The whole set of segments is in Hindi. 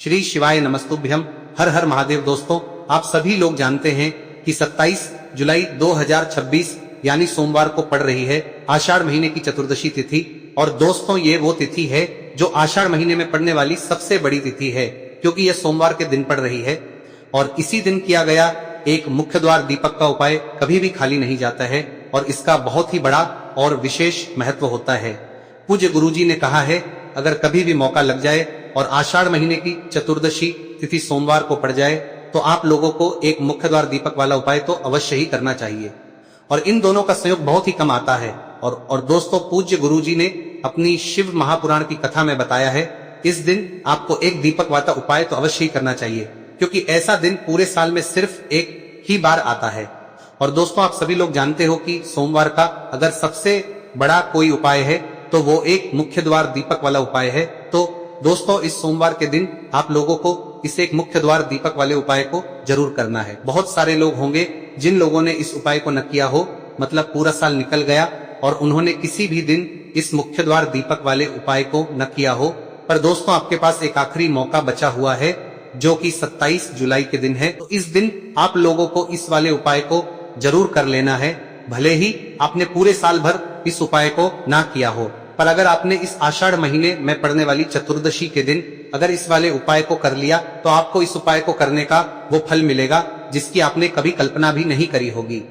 श्री शिवाय नमस्तुभ्यम। हर हर महादेव। दोस्तों, आप सभी लोग जानते हैं कि 27 जुलाई 2026 यानी सोमवार को पड़ रही है आषाढ़ महीने की चतुर्दशी तिथि। और दोस्तों, ये वो तिथि है जो आषाढ़ महीने में पड़ने वाली सबसे बड़ी तिथि है, क्योंकि यह सोमवार के दिन पड़ रही है। और इसी दिन किया गया एक मुख्य द्वार दीपक का उपाय कभी भी खाली नहीं जाता है और इसका बहुत ही बड़ा और विशेष महत्व होता है। पूज्य गुरुजी ने कहा है, अगर कभी भी मौका लग जाए और आषाढ़ महीने की चतुर्दशी तिथि सोमवार को पड़ जाए तो आप लोगों को एक मुख्य द्वार दीपक वाला उपाय तो अवश्य ही करना चाहिए। और इन दोनों का संयोग बहुत ही कम आता है। और दोस्तों, पूज्य गुरुजी ने अपनी शिव महापुराण की कथा में बताया है, इस दिन आपको एक दीपक वाला उपाय तो अवश्य ही करना चाहिए, क्योंकि ऐसा दिन पूरे साल में सिर्फ एक ही बार आता है। और दोस्तों, आप सभी लोग जानते हो कि सोमवार का अगर सबसे बड़ा कोई उपाय है तो वो एक मुख्य द्वार दीपक वाला उपाय है। तो दोस्तों, इस सोमवार के दिन आप लोगों को इस एक मुख्य द्वार दीपक वाले उपाय को जरूर करना है। बहुत सारे लोग होंगे जिन लोगों ने इस उपाय को न किया हो, मतलब पूरा साल निकल गया और उन्होंने किसी भी दिन इस मुख्य द्वार दीपक वाले उपाय को न किया हो। पर दोस्तों, आपके पास एक आखिरी मौका बचा हुआ है जो कि 27 जुलाई के दिन है। तो इस दिन आप लोगों को इस वाले उपाय को जरूर कर लेना है, भले ही आपने पूरे साल भर इस उपाय को ना किया हो। पर अगर आपने इस आषाढ़ महीने में पड़ने वाली चतुर्दशी के दिन अगर इस वाले उपाय को कर लिया तो आपको इस उपाय को करने का वो फल मिलेगा जिसकी आपने कभी कल्पना भी नहीं करी होगी।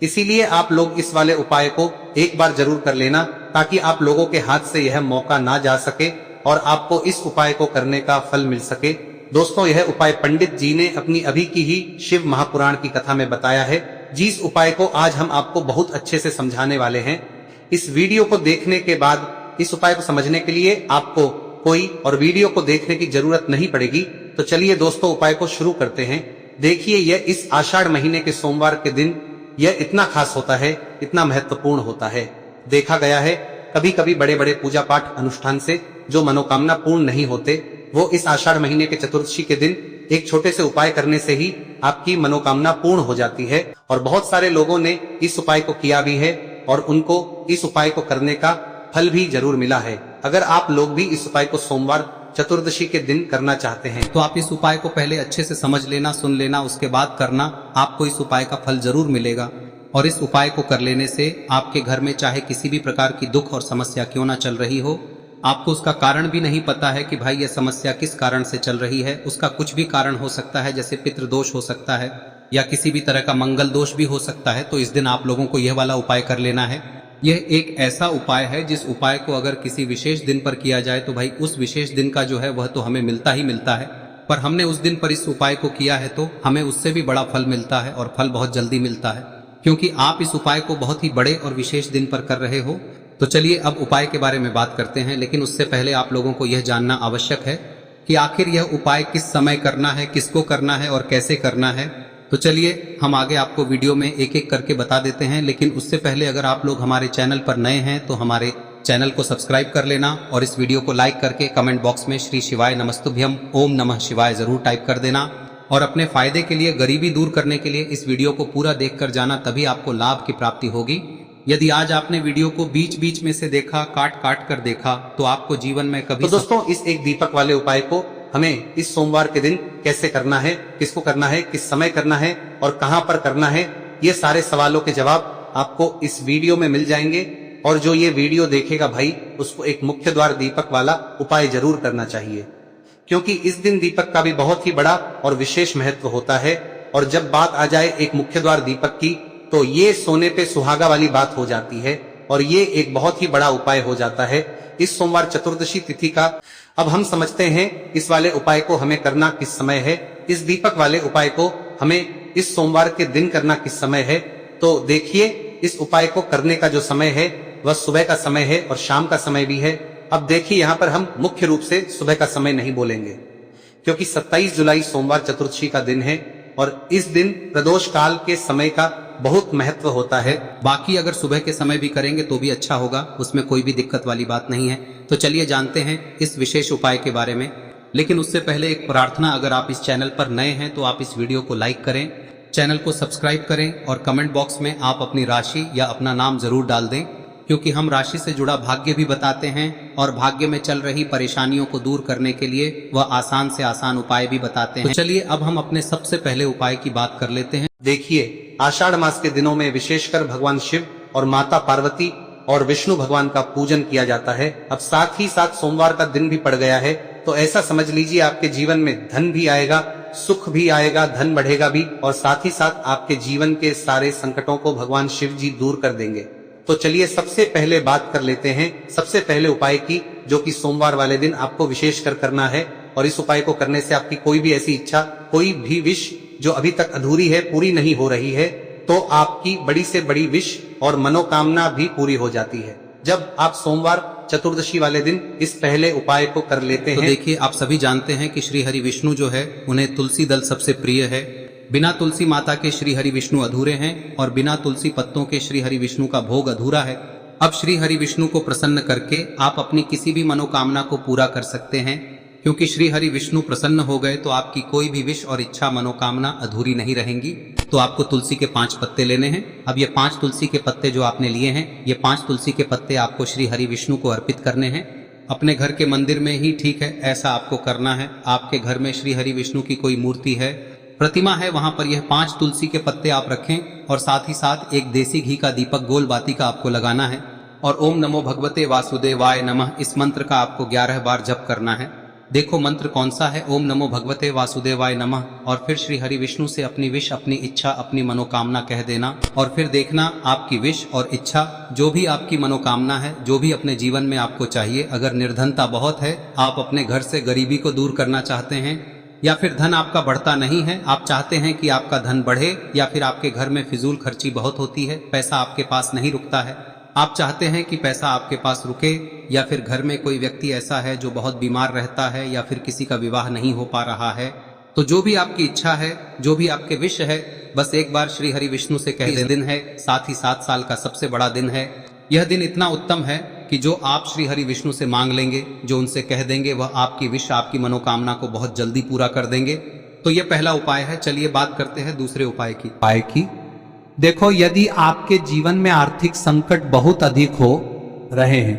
इसीलिए आप लोग इस वाले उपाय को एक बार जरूर कर लेना, ताकि आप लोगों के हाथ से यह मौका ना जा सके और आपको इस उपाय को करने का फल मिल सके। दोस्तों, यह उपाय पंडित जी ने अपनी अभी की ही शिव महापुराण की कथा में बताया है, जिस उपाय को आज हम आपको बहुत अच्छे से समझाने वाले हैं। इस वीडियो को देखने के बाद इस उपाय को समझने के लिए आपको कोई और वीडियो को देखने की जरूरत नहीं पड़ेगी। तो चलिए दोस्तों, उपाय को शुरू करते हैं। देखिए, यह इस आषाढ़ महीने के सोमवार के दिन यह इतना खास होता है, इतना महत्वपूर्ण होता है। देखा गया है कभी कभी बड़े बड़े पूजा पाठ अनुष्ठान से जो मनोकामना पूर्ण नहीं होते, वो इस आषाढ़ महीने के चतुर्दशी के दिन एक छोटे से उपाय करने से ही आपकी मनोकामना पूर्ण हो जाती है। और बहुत सारे लोगों ने इस उपाय को किया भी है और उनको इस उपाय को करने का फल भी जरूर मिला है। अगर आप लोग भी इस उपाय को सोमवार चतुर्दशी के दिन करना चाहते हैं तो आप इस उपाय को पहले अच्छे से समझ लेना, सुन लेना, उसके बाद करना। आपको इस उपाय का फल जरूर मिलेगा। और इस उपाय को कर लेने से आपके घर में चाहे किसी भी प्रकार की दुख और समस्या क्यों ना चल रही हो, आपको उसका कारण भी नहीं पता है कि भाई यह समस्या किस कारण से चल रही है, उसका कुछ भी कारण हो सकता है, जैसे पितृदोष हो सकता है या किसी भी तरह का मंगल दोष भी हो सकता है। तो इस दिन आप लोगों को यह वाला उपाय कर लेना है। यह एक ऐसा उपाय है जिस उपाय को अगर किसी विशेष दिन पर किया जाए तो भाई उस विशेष दिन का जो है वह तो हमें मिलता ही मिलता है। पर हमने उस दिन पर इस उपाय को किया है तो हमें उससे भी बड़ा फल मिलता है, और फल बहुत जल्दी मिलता है, क्योंकि आप इस उपाय को बहुत ही बड़े और विशेष दिन पर कर रहे हो। तो चलिए अब उपाय के बारे में बात करते हैं, लेकिन उससे पहले आप लोगों को यह जानना आवश्यक है कि आखिर यह उपाय किस समय करना है, किसको करना है और कैसे करना है। तो चलिए हम आगे आपको वीडियो में एक एक करके बता देते हैं। लेकिन उससे पहले अगर आप लोग हमारे चैनल पर नए हैं तो हमारे चैनल को सब्सक्राइब कर लेना और इस वीडियो को लाइक करके कमेंट बॉक्स में श्री शिवाय नमस्तुभ्यम ओम नमः शिवाय जरूर टाइप कर देना। और अपने फायदे के लिए, गरीबी दूर करने के लिए इस वीडियो को पूरा देखकर जाना, तभी आपको लाभ की प्राप्ति होगी। यदि आज आपने वीडियो को बीच बीच में से देखा, काट काट कर देखा, तो आपको जीवन में कभी। तो दोस्तों, इस एक दीपक वाले उपाय को हमें इस सोमवार के दिन कैसे करना है, किसको करना है, किस समय करना है और कहां पर करना है, ये सारे सवालों के जवाब आपको इस वीडियो में मिल जाएंगे। और जो ये वीडियो देखेगा भाई, उसको एक मुख्य द्वार दीपक वाला उपाय जरूर करना चाहिए, क्योंकि इस दिन दीपक का भी बहुत ही बड़ा और विशेष महत्व होता है। और जब बात आ जाए एक मुख्य द्वार दीपक की, तो ये सोने पे सुहागा वाली बात हो जाती है और ये एक बहुत ही बड़ा उपाय हो जाता है इस सोमवार चतुर्दशी तिथि का। अब हम समझते हैं इस वाले उपाय को हमें करना किस समय है, इस दीपक वाले उपाय को हमें इस सोमवार के दिन करना किस समय है। तो देखिए, इस उपाय को करने का जो समय है वह सुबह का समय है और शाम का समय भी है। अब देखिए, यहाँ पर हम मुख्य रूप से सुबह का समय नहीं बोलेंगे, क्योंकि 27 जुलाई सोमवार चतुर्दशी का दिन है और इस दिन प्रदोष काल के समय का बहुत महत्व होता है। बाकी अगर सुबह के समय भी करेंगे तो भी अच्छा होगा, उसमें कोई भी दिक्कत वाली बात नहीं है। तो चलिए जानते हैं इस विशेष उपाय के बारे में। लेकिन उससे पहले एक प्रार्थना, अगर आप इस चैनल पर नए हैं तो आप इस वीडियो को लाइक करें, चैनल को सब्सक्राइब करें और कमेंट बॉक्स में आप अपनी राशि या अपना नाम जरूर डाल दें, क्योंकि हम राशि से जुड़ा भाग्य भी बताते हैं और भाग्य में चल रही परेशानियों को दूर करने के लिए वह आसान से आसान उपाय भी बताते हैं। तो चलिए अब हम अपने सबसे पहले उपाय की बात कर लेते हैं। देखिए, आषाढ़ मास के दिनों में विशेषकर भगवान शिव और माता पार्वती और विष्णु भगवान का पूजन किया जाता है। अब साथ ही साथ सोमवार का दिन भी पड़ गया है, तो ऐसा समझ लीजिए आपके जीवन में धन भी आएगा, सुख भी आएगा, धन बढ़ेगा भी, और साथ ही साथ आपके जीवन के सारे संकटों को भगवान शिव जी दूर कर देंगे। तो चलिए सबसे पहले बात कर लेते हैं सबसे पहले उपाय की, जो कि सोमवार वाले दिन आपको विशेषकर करना है। और इस उपाय को करने से आपकी कोई भी ऐसी इच्छा, कोई भी विश जो अभी तक अधूरी है, पूरी नहीं हो रही है, तो आपकी बड़ी से बड़ी विश और मनोकामना भी पूरी हो जाती है जब आप सोमवार चतुर्दशी वाले दिन इस पहले उपाय को कर लेते हैं। तो देखिए, आप सभी जानते हैं कि श्री हरि विष्णु जो है उन्हें तुलसी दल सबसे प्रिय है। बिना तुलसी माता के श्री हरि विष्णु अधूरे हैं और बिना तुलसी पत्तों के श्री हरि विष्णु का भोग अधूरा है। अब श्री हरि विष्णु को प्रसन्न करके आप अपनी किसी भी मनोकामना को पूरा कर सकते हैं, क्योंकि श्री हरि विष्णु प्रसन्न हो गए तो आपकी कोई भी विश और इच्छा मनोकामना अधूरी नहीं रहेंगी। तो आपको तुलसी के 5 पत्ते लेने हैं। अब ये 5 तुलसी के पत्ते जो आपने लिए हैं, ये 5 तुलसी के पत्ते आपको श्री हरि विष्णु को अर्पित करने हैं। अपने घर के मंदिर में ही ठीक है, ऐसा आपको करना है। आपके घर में श्री हरि विष्णु की कोई मूर्ति है, प्रतिमा है, वहां पर यह 5 तुलसी के पत्ते आप रखें और साथ ही साथ एक देसी घी का दीपक गोल बाती का आपको लगाना है और ओम नमो भगवते वासुदेवाय नमः इस मंत्र का आपको 11 बार जप करना है। देखो मंत्र कौन सा है, ओम नमो भगवते वासुदेवाय नमः, और फिर श्री हरि विष्णु से अपनी विश, अपनी इच्छा, अपनी मनोकामना कह देना और फिर देखना आपकी विश और इच्छा, जो भी आपकी मनोकामना है, जो भी अपने जीवन में आपको चाहिए। अगर निर्धनता बहुत है, आप अपने घर से गरीबी को दूर करना चाहते हैं, या फिर धन आपका बढ़ता नहीं है, आप चाहते हैं कि आपका धन बढ़े, या फिर आपके घर में फिजूल खर्ची बहुत होती है, पैसा आपके पास नहीं रुकता है, आप चाहते हैं कि पैसा आपके पास रुके, या फिर घर में कोई व्यक्ति ऐसा है जो बहुत बीमार रहता है, या फिर किसी का विवाह नहीं हो पा रहा है, तो जो भी आपकी इच्छा है, जो भी आपके विश है, बस एक बार श्री हरि विष्णु से कह दें। दिन है, साथ ही 7 साल का सबसे बड़ा दिन है। यह दिन इतना उत्तम है कि जो आप श्री हरि विष्णु से मांग लेंगे, जो उनसे कह देंगे, वह आपकी विश, आपकी मनोकामना को बहुत जल्दी पूरा कर देंगे। तो यह पहला उपाय है। चलिए बात करते हैं दूसरे उपाय की। देखो, यदि आपके जीवन में आर्थिक संकट बहुत अधिक हो रहे हैं,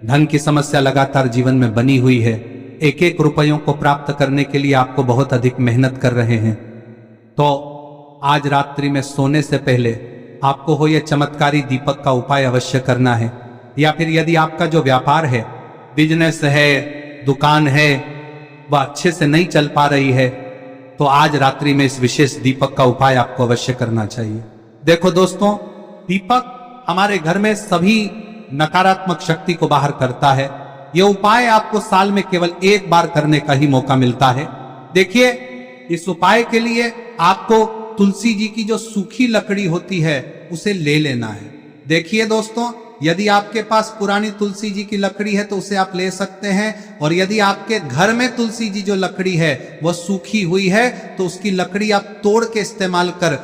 धन की समस्या लगातार जीवन में बनी हुई है, एक एक रुपयों को प्राप्त करने के लिए आपको बहुत अधिक मेहनत कर रहे हैं, तो आज रात्रि में सोने से पहले आपको हो यह चमत्कारी दीपक का उपाय अवश्य करना है। या फिर यदि आपका जो व्यापार है, बिजनेस है, दुकान है, वह अच्छे से नहीं चल पा रही है, तो आज रात्रि में इस विशेष दीपक का उपाय आपको अवश्य करना चाहिए। देखो दोस्तों, दीपक हमारे घर में सभी नकारात्मक शक्ति को बाहर करता है। यह उपाय आपको साल में केवल एक बार करने का ही मौका मिलता है। देखिए, इस उपाय के लिए आपको तुलसी जी की जो सूखी लकड़ी होती है उसे ले लेना है। देखिए दोस्तों, यदि आपके पास पुरानी तुलसी जी की लकड़ी है तो उसे आप ले सकते हैं, और यदि आपके घर में तुलसी जी जो लकड़ी है वह सूखी हुई है तो उसकी लकड़ी आप तोड़ के इस्तेमाल कर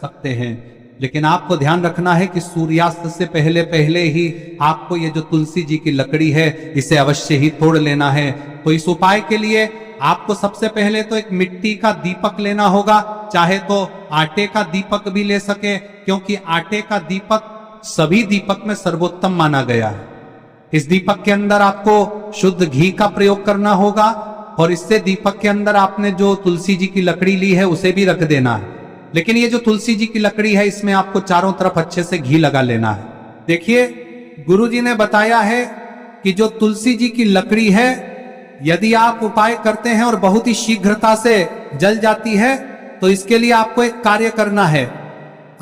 सकते हैं। लेकिन आपको ध्यान रखना है कि सूर्यास्त से पहले पहले ही आपको ये जो तुलसी जी की लकड़ी है इसे अवश्य ही तोड़ लेना है। तो इस उपाय के लिए आपको सबसे पहले तो एक मिट्टी का दीपक लेना होगा, चाहे तो आटे का दीपक भी ले सके, क्योंकि आटे का दीपक सभी दीपक में सर्वोत्तम माना गया है। इस दीपक के अंदर आपको शुद्ध घी का प्रयोग करना होगा, और इससे दीपक के अंदर आपने जो तुलसी जी की लकड़ी ली है उसे भी रख देना है। लेकिन ये जो तुलसी जी की लकड़ी है, इसमें आपको चारों तरफ अच्छे से घी लगा लेना है। देखिए, गुरुजी ने बताया है कि जो तुलसी जी की लकड़ी है, यदि आप उपाय करते हैं और बहुत ही शीघ्रता से जल जाती है, तो इसके लिए आपको एक कार्य करना है।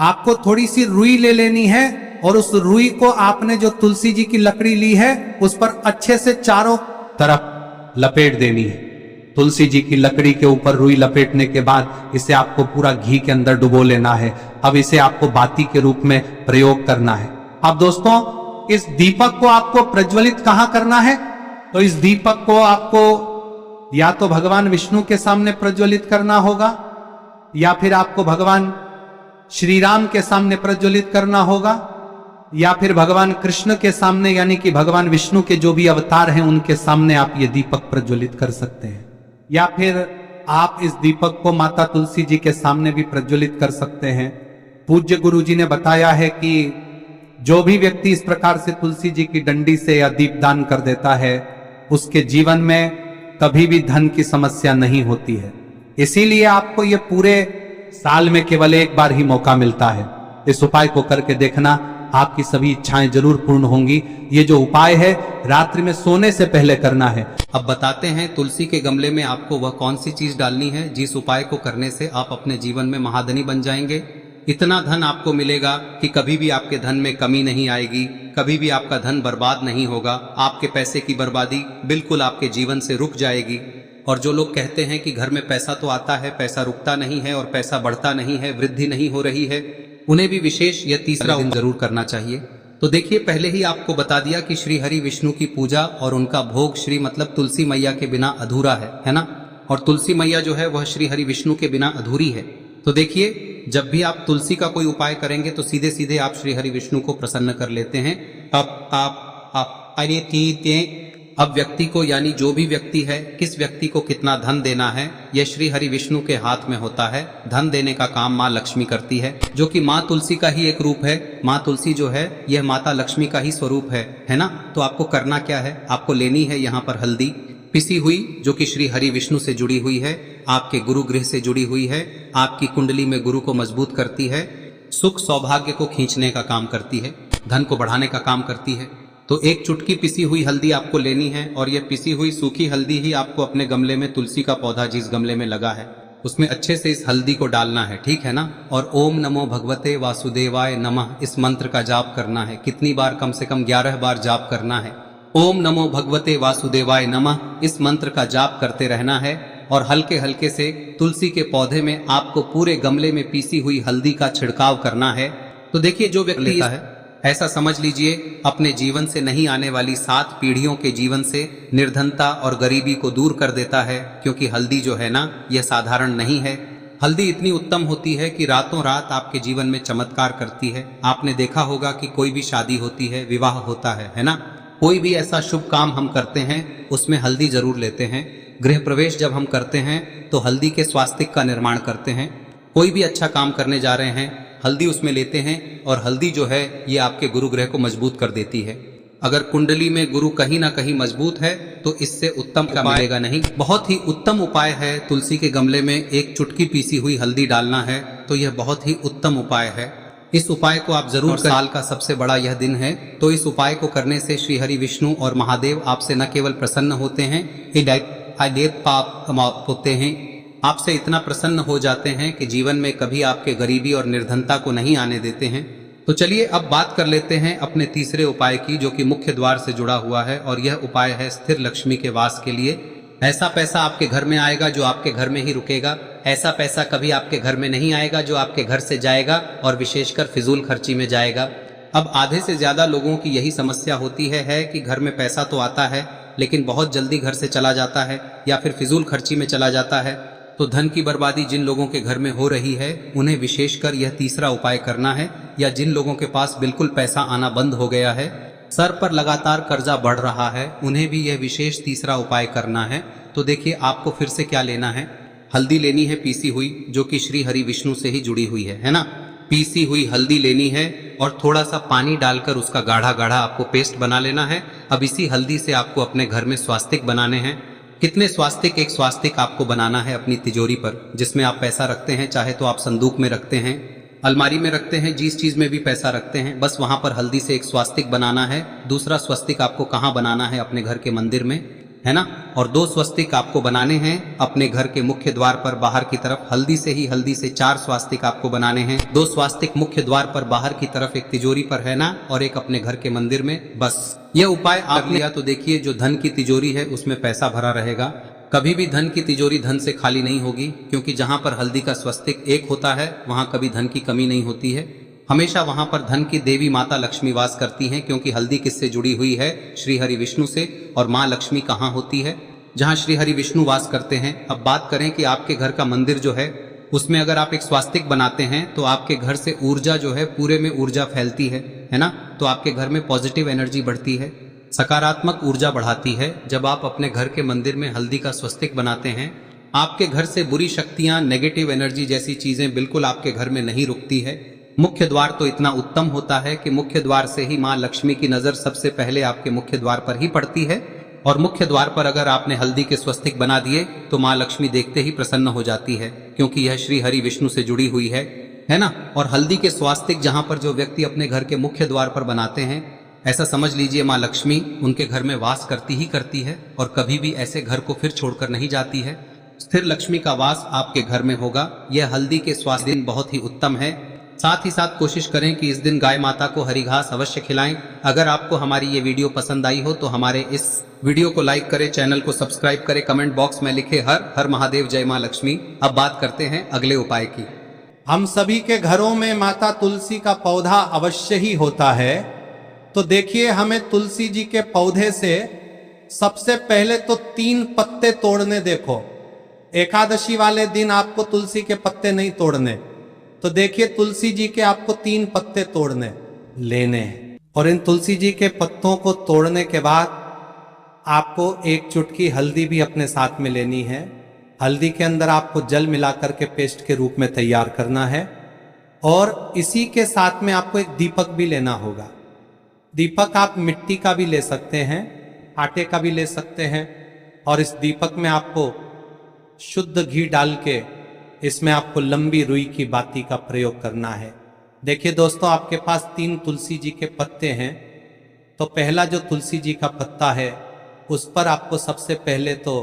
आपको थोड़ी सी रुई ले लेनी है और उस रुई को आपने जो तुलसी जी की लकड़ी ली है उस पर अच्छे से चारों तरफ लपेट देनी है। तुलसी जी की लकड़ी के ऊपर रुई लपेटने के बाद इसे आपको पूरा घी के अंदर डुबो लेना है। अब इसे आपको बाती के रूप में प्रयोग करना है। अब दोस्तों, इस दीपक को आपको प्रज्वलित कहां करना है? तो इस दीपक को आपको या तो भगवान विष्णु के सामने प्रज्वलित करना होगा, या फिर आपको भगवान श्री राम के सामने प्रज्वलित करना होगा, या फिर भगवान कृष्ण के सामने, यानी कि भगवान विष्णु के जो भी अवतार हैं उनके सामने आप ये दीपक प्रज्वलित कर सकते हैं। या फिर आप इस दीपक को माता तुलसी जी के सामने भी प्रज्वलित कर सकते हैं। पूज्य गुरु जी ने बताया है कि जो भी व्यक्ति इस प्रकार से तुलसी जी की डंडी से या दीपदान कर देता है, उसके जीवन में कभी भी धन की समस्या नहीं होती है। इसीलिए आपको ये पूरे साल में केवल एक बार ही मौका मिलता है। इस उपाय को करके देखना, आपकी सभी इच्छाएं जरूर पूर्ण होंगी। ये जो उपाय है रात्रि में सोने से पहले करना है। अब बताते हैं तुलसी के गमले में आपको वह कौन सी चीज डालनी है जिस उपाय को करने से आप अपने जीवन में महाधनी बन जाएंगे। इतना धन आपको मिलेगा कि कभी भी आपके धन में कमी नहीं आएगी, कभी भी आपका धन बर्बाद नहीं होगा। आपके पैसे की बर्बादी बिल्कुल आपके जीवन से रुक जाएगी। और जो लोग कहते हैं कि घर में पैसा तो आता है, पैसा रुकता नहीं है और पैसा बढ़ता नहीं है, वृद्धि नहीं हो रही है, उन्हें भी विशेष यह तीसरा दिन जरूर करना चाहिए। तो देखिए, पहले ही आपको बता दिया कि श्री हरि विष्णु की पूजा और उनका भोग श्री मतलब तुलसी मैया के बिना अधूरा है ना। और तुलसी मैया जो है वह श्री हरि विष्णु के बिना अधूरी है। तो देखिए, जब भी आप तुलसी का कोई उपाय करेंगे तो सीधे सीधे आप श्री हरि विष्णु को प्रसन्न कर लेते हैं। अब व्यक्ति को, यानी जो भी व्यक्ति है, किस व्यक्ति को कितना धन देना है, यह श्री हरि विष्णु के हाथ में होता है। धन देने का काम माँ लक्ष्मी करती है, जो कि माँ तुलसी का ही एक रूप है। माँ तुलसी जो है यह माता लक्ष्मी का ही स्वरूप है ना। तो आपको करना क्या है, आपको लेनी है यहाँ पर हल्दी पिसी हुई, जो कि श्री हरि विष्णु से जुड़ी हुई है, आपके गुरु गृह से जुड़ी हुई है, आपकी कुंडली में गुरु को मजबूत करती है, सुख सौभाग्य को खींचने का काम करती है, धन को बढ़ाने का काम करती है। तो एक चुटकी पिसी हुई हल्दी आपको लेनी है और यह पिसी हुई सूखी हल्दी ही आपको अपने गमले में, तुलसी का पौधा जिस गमले में लगा है उसमें अच्छे से इस हल्दी को डालना है, ठीक है ना। और ओम नमो भगवते वासुदेवाय नमः इस मंत्र का जाप करना है। कितनी बार, कम से कम 11 बार जाप करना है। ओम नमो भगवते वासुदेवाय नमः इस मंत्र का जाप करते रहना है। और हल्के हल्के से तुलसी के पौधे में आपको पूरे गमले में पीसी हुई हल्दी का छिड़काव करना है। तो देखिए, जो व्यक्ति लेता है, ऐसा समझ लीजिए अपने जीवन से नहीं आने वाली 7 पीढ़ियों के जीवन से निर्धनता और गरीबी को दूर कर देता है। क्योंकि हल्दी जो है ना, यह साधारण नहीं है। हल्दी इतनी उत्तम होती है कि रातों रात आपके जीवन में चमत्कार करती है। आपने देखा होगा कि कोई भी शादी होती है, विवाह होता है ना, कोई भी ऐसा शुभ काम हम करते हैं उसमें हल्दी जरूर लेते हैं। गृह प्रवेश जब हम करते हैं तो हल्दी के स्वास्तिक का निर्माण करते हैं। कोई भी अच्छा काम करने जा रहे हैं, हल्दी उसमें लेते हैं। और हल्दी जो है ये आपके गुरु ग्रह को मजबूत कर देती है। अगर कुंडली में गुरु कहीं ना कहीं मजबूत है तो इससे उत्तम का मिलेगा नहीं। बहुत ही उत्तम उपाय है, तुलसी के गमले में एक चुटकी पीसी हुई हल्दी डालना है। तो यह बहुत ही उत्तम उपाय है। इस उपाय को आप जरूर, साल का सबसे बड़ा यह दिन है, तो इस उपाय को करने से श्री हरि विष्णु और महादेव आपसे न केवल प्रसन्न होते हैं, होते हैं, आपसे इतना प्रसन्न हो जाते हैं कि जीवन में कभी आपके गरीबी और निर्धनता को नहीं आने देते हैं। तो चलिए अब बात कर लेते हैं अपने तीसरे उपाय की, जो कि मुख्य द्वार से जुड़ा हुआ है। और यह उपाय है स्थिर लक्ष्मी के वास के लिए। ऐसा पैसा आपके घर में आएगा जो आपके घर में ही रुकेगा। ऐसा पैसा कभी आपके घर में नहीं आएगा जो आपके घर से जाएगा और विशेषकर फिजूल खर्ची में जाएगा। अब आधे से ज्यादा लोगों की यही समस्या होती है कि घर में पैसा तो आता है लेकिन बहुत जल्दी घर से चला जाता है या फिर फिजूल खर्ची में चला जाता है। तो धन की बर्बादी जिन लोगों के घर में हो रही है उन्हें विशेषकर यह तीसरा उपाय करना है। या जिन लोगों के पास बिल्कुल पैसा आना बंद हो गया है, सर पर लगातार कर्जा बढ़ रहा है, उन्हें भी यह विशेष तीसरा उपाय करना है। तो देखिए, आपको फिर से क्या लेना है, हल्दी लेनी है पीसी हुई, जो कि श्री हरि विष्णु से ही जुड़ी हुई है ना। पीसी हुई हल्दी लेनी है और थोड़ा सा पानी डालकर उसका गाढ़ा गाढ़ा आपको पेस्ट बना लेना है। अब इसी हल्दी से आपको अपने घर में स्वास्तिक बनाने हैं। कितने स्वास्तिक? एक स्वास्तिक आपको बनाना है अपनी तिजोरी पर, जिसमें आप पैसा रखते हैं। चाहे तो आप संदूक में रखते हैं, अलमारी में रखते हैं, जिस चीज में भी पैसा रखते हैं, बस वहां पर हल्दी से एक स्वास्तिक बनाना है। दूसरा स्वस्तिक आपको कहाँ बनाना है? अपने घर के मंदिर में, है ना। और 2 स्वस्तिक आपको बनाने हैं अपने घर के मुख्य द्वार पर बाहर की तरफ। हल्दी से 4 स्वास्तिक आपको बनाने हैं। 2 स्वास्तिक मुख्य द्वार पर बाहर की तरफ, एक तिजोरी पर, है ना, और एक अपने घर के मंदिर में। बस यह उपाय आप लिया तो देखिए, जो धन की तिजोरी है उसमें पैसा भरा रहेगा। कभी भी धन की तिजोरी धन से खाली नहीं होगी, क्योंकि जहां पर हल्दी का स्वस्तिक एक होता है वहां कभी धन की कमी नहीं होती है। हमेशा वहां पर धन की देवी माता लक्ष्मी वास करती हैं, क्योंकि हल्दी किससे जुड़ी हुई है? श्री हरि विष्णु से। और माँ लक्ष्मी कहाँ होती है? जहाँ श्री हरि विष्णु वास करते हैं। अब बात करें कि आपके घर का मंदिर जो है उसमें अगर आप एक स्वास्तिक बनाते हैं तो आपके घर से ऊर्जा जो है, पूरे में ऊर्जा फैलती है ना। तो आपके घर में पॉजिटिव एनर्जी बढ़ती है, सकारात्मक ऊर्जा बढ़ाती है। जब आप अपने घर के मंदिर में हल्दी का स्वस्तिक बनाते हैं, आपके घर से बुरी शक्तियां, नेगेटिव एनर्जी जैसी चीजें बिल्कुल आपके घर में नहीं रुकती है। मुख्य द्वार तो इतना उत्तम होता है कि मुख्य द्वार से ही माँ लक्ष्मी की नजर सबसे पहले आपके मुख्य द्वार पर ही पड़ती है, और मुख्य द्वार पर अगर आपने हल्दी के स्वस्तिक बना दिए तो माँ लक्ष्मी देखते ही प्रसन्न हो जाती है, क्योंकि यह श्री हरि विष्णु से जुड़ी हुई है ना। और हल्दी के स्वास्तिक जहां पर जो व्यक्ति अपने घर के मुख्य द्वार पर बनाते हैं, ऐसा समझ लीजिए माँ लक्ष्मी उनके घर में वास करती है और कभी भी ऐसे घर को फिर छोड़कर नहीं जाती है। स्थिर लक्ष्मी का वास आपके घर में होगा। यह हल्दी के स्वास्थ्य दिन बहुत ही उत्तम है। साथ ही साथ कोशिश करें कि इस दिन गाय माता को हरी घास अवश्य खिलाएं। अगर आपको हमारी ये वीडियो पसंद आई हो तो हमारे इस वीडियो को लाइक करें, चैनल को सब्सक्राइब करें, कमेंट बॉक्स में लिखे हर हर महादेव, जय माँ लक्ष्मी। अब बात करते हैं अगले उपाय की। हम सभी के घरों में माता तुलसी का पौधा अवश्य ही होता है। तो देखिए, हमें तुलसी जी के पौधे से सबसे पहले तो 3 पत्ते तोड़ने। देखो, एकादशी वाले दिन आपको तुलसी के पत्ते नहीं तोड़ने, तो देखिए तुलसी जी के आपको 3 पत्ते तोड़ने लेने हैं। और इन तुलसी जी के पत्तों को तोड़ने के बाद आपको 1 चुटकी हल्दी भी अपने साथ में लेनी है। हल्दी के अंदर आपको जल मिलाकर के पेस्ट के रूप में तैयार करना है। और इसी के साथ में आपको एक दीपक भी लेना होगा। दीपक आप मिट्टी का भी ले सकते हैं, आटे का भी ले सकते हैं। और इस दीपक में आपको शुद्ध घी डाल के इसमें आपको लंबी रुई की बाती का प्रयोग करना है। देखिए दोस्तों, आपके पास 3 तुलसी जी के पत्ते हैं, तो पहला जो तुलसी जी का पत्ता है उस पर आपको सबसे पहले तो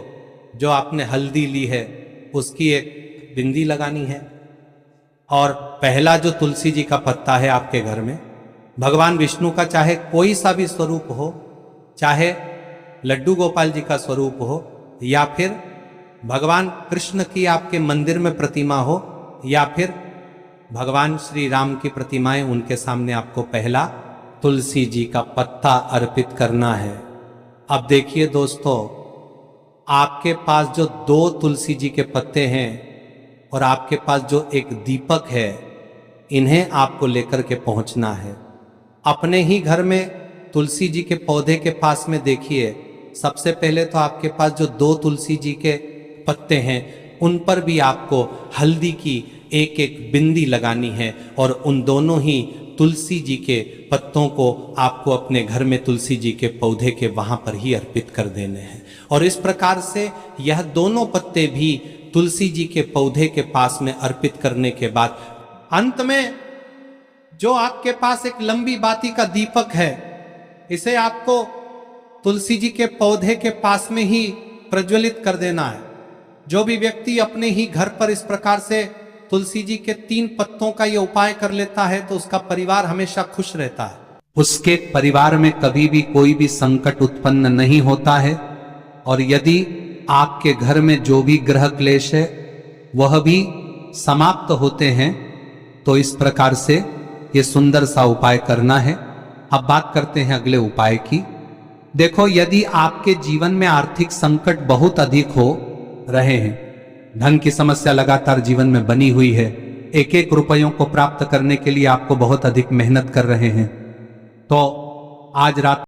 जो आपने हल्दी ली है उसकी एक बिंदी लगानी है। और पहला जो तुलसी जी का पत्ता है आपके घर में, भगवान विष्णु का चाहे कोई सा भी स्वरूप हो, चाहे लड्डू गोपाल जी का स्वरूप हो, या फिर भगवान कृष्ण की आपके मंदिर में प्रतिमा हो, या फिर भगवान श्री राम की प्रतिमाएं, उनके सामने आपको पहला तुलसी जी का पत्ता अर्पित करना है। अब देखिए दोस्तों, आपके पास जो 2 तुलसी जी के पत्ते हैं और आपके पास जो एक दीपक है, इन्हें आपको लेकर के पहुंचना है। अपने ही घर में तुलसी जी के पौधे के पास में देखिए, सबसे पहले तो आपके पास जो 2 तुलसी जी के पत्ते हैं उन पर भी आपको हल्दी की एक बिंदी लगानी है। और उन दोनों ही तुलसी जी के पत्तों को आपको अपने घर में तुलसी जी के पौधे के वहां पर ही अर्पित कर देने हैं। और इस प्रकार से यह दोनों पत्ते भी तुलसी जी के पौधे के पास में अर्पित करने के बाद अंत में जो आपके पास एक लंबी बाती का दीपक है, इसे आपको तुलसी जी के पौधे के पास में ही प्रज्वलित कर देना है। जो भी व्यक्ति अपने ही घर पर इस प्रकार से तुलसी जी के 3 पत्तों का ये उपाय कर लेता है तो उसका परिवार हमेशा खुश रहता है। उसके परिवार में कभी भी कोई भी संकट उत्पन्न नहीं होता है। और यदि आपके घर में जो भी ग्रह क्लेश है वह भी समाप्त होते हैं, तो इस प्रकार से ये सुंदर सा उपाय करना है। अब बात करते हैं अगले उपाय की। देखो, यदि आपके जीवन में आर्थिक संकट बहुत अधिक हो रहे हैं, धन की समस्या लगातार जीवन में बनी हुई है, एक रुपयों को प्राप्त करने के लिए आपको बहुत अधिक मेहनत कर रहे हैं, तो आज रात